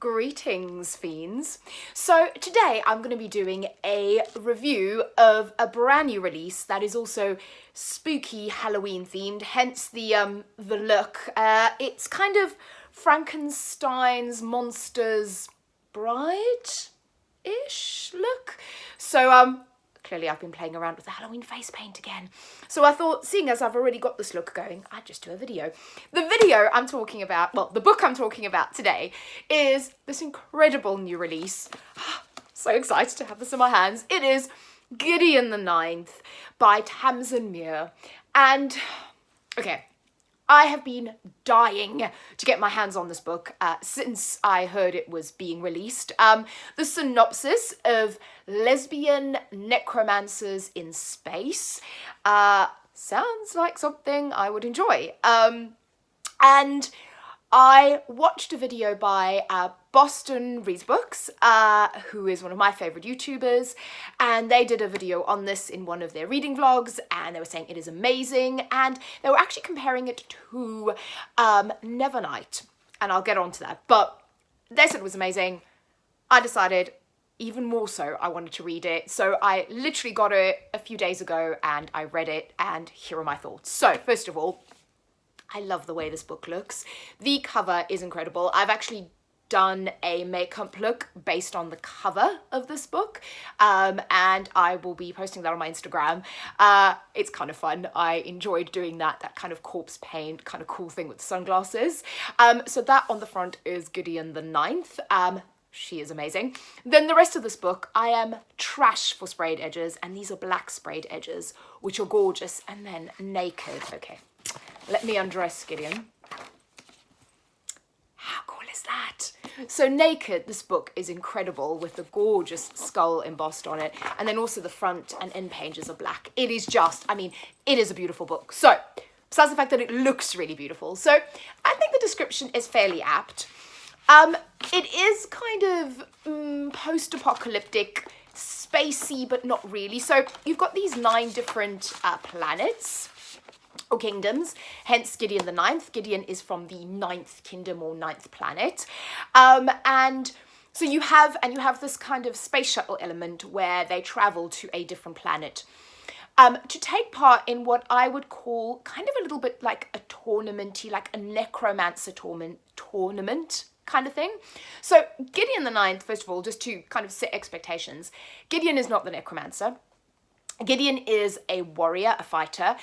Greetings, fiends. So today I'm going to be doing a review of a brand new release that is also spooky Halloween themed, hence the look. It's kind of Frankenstein's Monster's Bride-ish look. So clearly I've been playing around with the Halloween face paint again. So I thought, seeing as I've already got this look going, I'd just do a video. The video I'm talking about, well, the book I'm talking about today is this incredible new release. So excited to have this in my hands. It is Gideon the Ninth by Tamsin Muir. And, okay, I have been dying to get my hands on this book since I heard it was being released. The synopsis of lesbian necromancers in space sounds like something I would enjoy. And I watched a video by Boston Reads Books, who is one of my favourite YouTubers, and they did a video on this in one of their reading vlogs, and they were saying it is amazing, and they were actually comparing it to Nevernight, and I'll get on to that, but they said it was amazing. I decided even more so I wanted to read it, so I literally got it a few days ago, and I read it, and here are my thoughts. So, first of all, I love the way this book looks. The cover is incredible. I've actually done a makeup look based on the cover of this book, and I will be posting that on my Instagram. It's kind of fun. I enjoyed doing that kind of corpse paint, kind of cool thing with sunglasses. So that on the front is Gideon the Ninth. She is amazing. Then the rest of this book, I am trash for sprayed edges, and these are black sprayed edges, which are gorgeous. And then naked. Okay, let me undress Gideon. How cool is that? So naked, this book is incredible with the gorgeous skull embossed on it. And then also the front and end pages are black. It is just, I mean, it is a beautiful book. So, besides the fact that it looks really beautiful. So, I think the description is fairly apt. It is kind of post-apocalyptic, spacey, but not really. So, you've got these 9 different planets or kingdoms, hence Gideon the Ninth. Gideon is from the 9th kingdom or 9th planet. And so you have this kind of space shuttle element where they travel to a different planet to take part in what I would call kind of a little bit like a tournament-y, like a necromancer tournament kind of thing. So Gideon the Ninth, first of all, just to kind of set expectations, Gideon is not the necromancer. Gideon is a warrior, a fighter.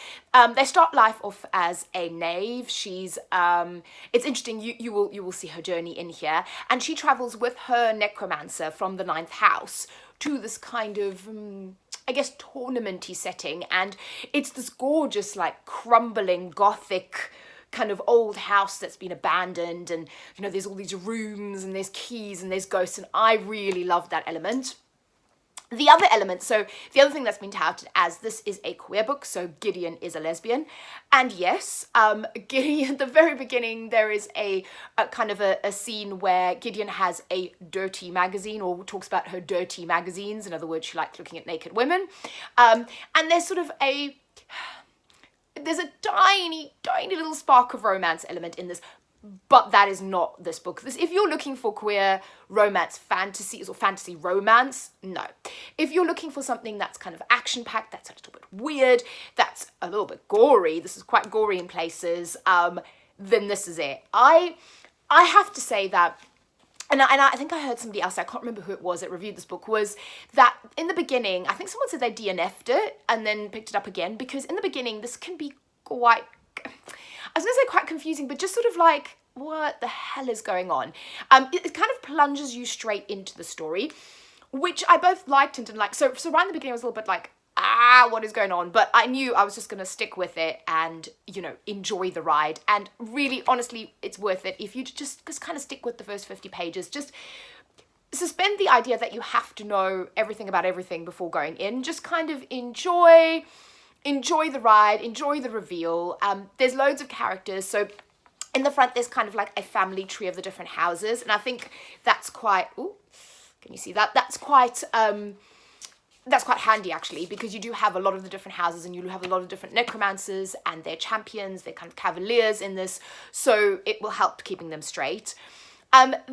They start life off as a knave. She's, it's interesting, you will see her journey in here. And she travels with her necromancer from the 9th house to this kind of, I guess, tournament-y setting. And it's this gorgeous, like, crumbling, gothic kind of old house that's been abandoned. And, you know, there's all these rooms and there's keys and there's ghosts. And I really love that element. The other element, so the other thing that's been touted as this is a queer book, so Gideon is a lesbian. And yes, Gideon, at the very beginning, there is a kind of a scene where Gideon has a dirty magazine, or talks about her dirty magazines. In other words, she likes looking at naked women. And there's sort of there's a tiny, tiny little spark of romance element in this. But that is not this book. If you're looking for queer romance fantasies or fantasy romance, no. If you're looking for something that's kind of action-packed, that's a little bit weird, that's a little bit gory, this is quite gory in places, then this is it. I have to say that, and I think I heard somebody else, I can't remember who it was that reviewed this book, was that in the beginning, I think someone said they DNF'd it and then picked it up again, because in the beginning, this can be quite, I was going to say quite confusing, but just sort of like, what the hell is going on? It kind of plunges you straight into the story, which I both liked and didn't like. So right in the beginning, I was a little bit like, what is going on? But I knew I was just going to stick with it and, you know, enjoy the ride. And really, honestly, it's worth it if you just kind of stick with the first 50 pages. Just suspend the idea that you have to know everything about everything before going in. Just kind of enjoy the ride, enjoy the reveal. There's loads of characters, so in the front there's kind of like a family tree of the different houses, and I think that's quite, ooh, can you see that? That's quite handy actually, because you do have a lot of the different houses and you have a lot of different necromancers and their champions, they're kind of cavaliers in this, so it will help keeping them straight.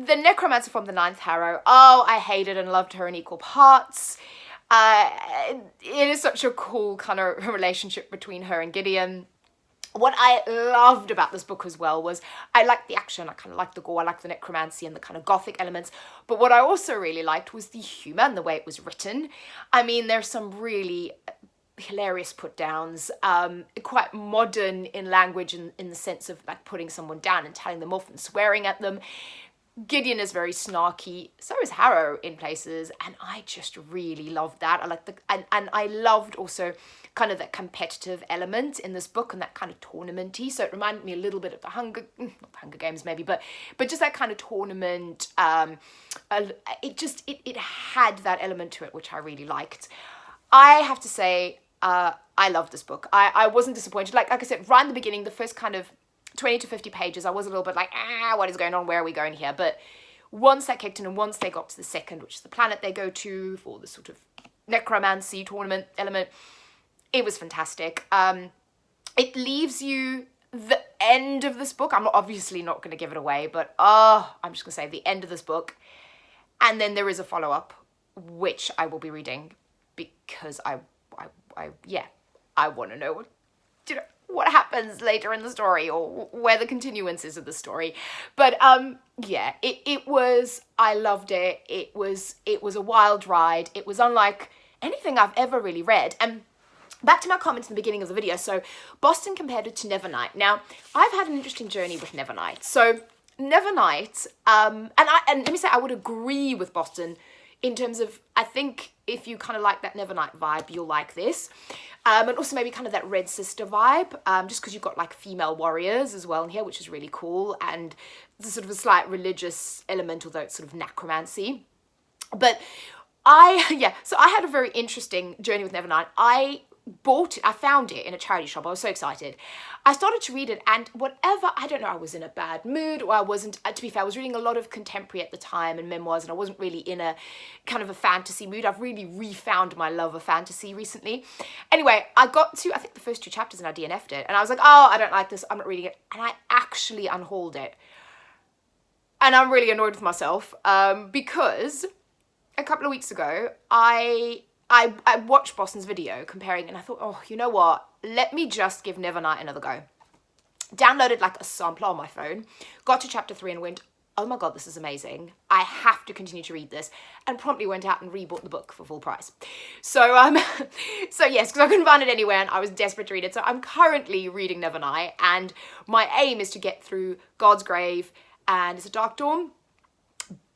The necromancer from the Ninth Harrow. Oh, I hated and loved her in equal parts. It is such a cool kind of relationship between her and Gideon. What I loved about this book as well was I liked the action, I kind of liked the gore, I liked the necromancy and the kind of gothic elements. But what I also really liked was the humour and the way it was written. I mean, there's some really hilarious put downs, quite modern in language in the sense of like putting someone down and telling them off and swearing at them. Gideon is very snarky, so is Harrow in places, and I just really loved that. I like and I loved also kind of that competitive element in this book and that kind of tournamenty. So it reminded me a little bit of the Hunger Games maybe, but just that kind of tournament. It had that element to it which I really liked. I have to say, I loved this book. I wasn't disappointed. Like I said, right in the beginning, the first kind of 20 to 50 pages, I was a little bit like, what is going on? Where are we going here? But once that kicked in and once they got to the second, which is the planet they go to for the sort of necromancy tournament element, it was fantastic. It leaves you the end of this book. I'm obviously not going to give it away, but I'm just going to say the end of this book. And then there is a follow-up, which I will be reading because I want to know what happens later in the story or where the continuance is of the story. But yeah, it was, I loved it. It was a wild ride. It was unlike anything I've ever really read. And back to my comments in the beginning of the video. So Boston compared it to Nevernight. Now, I've had an interesting journey with Nevernight. So Nevernight, and let me say I would agree with Boston in terms of, I think if you kind of like that Nevernight vibe, you'll like this. And also maybe kind of that Red Sister vibe, just because you've got like female warriors as well in here, which is really cool. And there's sort of a slight religious element, although it's sort of necromancy. But so I had a very interesting journey with Nevernight. I found it in a charity shop. I was so excited. I started to read it and I don't know, I was in a bad mood or I wasn't, to be fair, I was reading a lot of contemporary at the time and memoirs and I wasn't really in a kind of a fantasy mood. I've really refound my love of fantasy recently. Anyway, I got to, I think the first 2 chapters and I DNF'd it and I was like, oh, I don't like this, I'm not reading it. And I actually unhauled it. And I'm really annoyed with myself because a couple of weeks ago, I watched Boston's video comparing and I thought, oh, you know what? Let me just give Nevernight another go. Downloaded like a sampler on my phone, got to chapter 3 and went, oh my God, this is amazing. I have to continue to read this, and promptly went out and rebought the book for full price. So, yes, because I couldn't find it anywhere and I was desperate to read it. So I'm currently reading Nevernight and my aim is to get through God's Grave and It's a Dark Dawn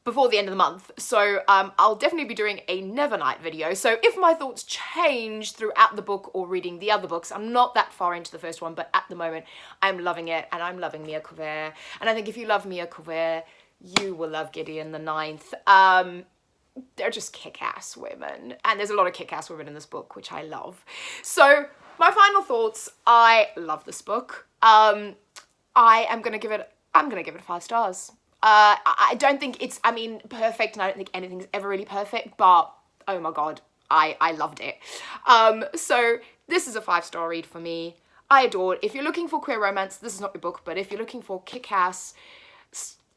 before the end of the month. So I'll definitely be doing a Nevernight video. So if my thoughts change throughout the book or reading the other books, I'm not that far into the first one, but at the moment I'm loving it and I'm loving Mia Couvert. And I think if you love Mia Couvert, you will love Gideon the Ninth. They're just kick-ass women. And there's a lot of kick-ass women in this book, which I love. So my final thoughts, I love this book. I'm gonna give it 5 stars. I don't think it's, perfect, and I don't think anything's ever really perfect, but oh my God, I loved it. So this is a 5-star read for me. I adore it. If you're looking for queer romance, this is not your book, but if you're looking for kick-ass,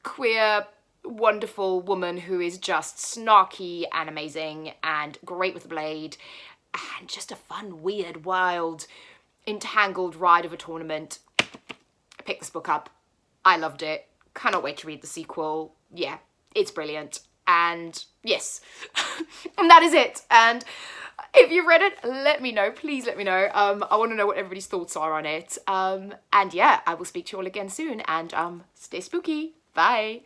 queer, wonderful woman who is just snarky and amazing and great with the blade and just a fun, weird, wild, entangled ride of a tournament, pick this book up. I loved it. Cannot wait to read the sequel. Yeah, it's brilliant. And yes, and that is it. And if you've read it, let me know. Please let me know. I want to know what everybody's thoughts are on it. And yeah, I will speak to you all again soon. And stay spooky. Bye.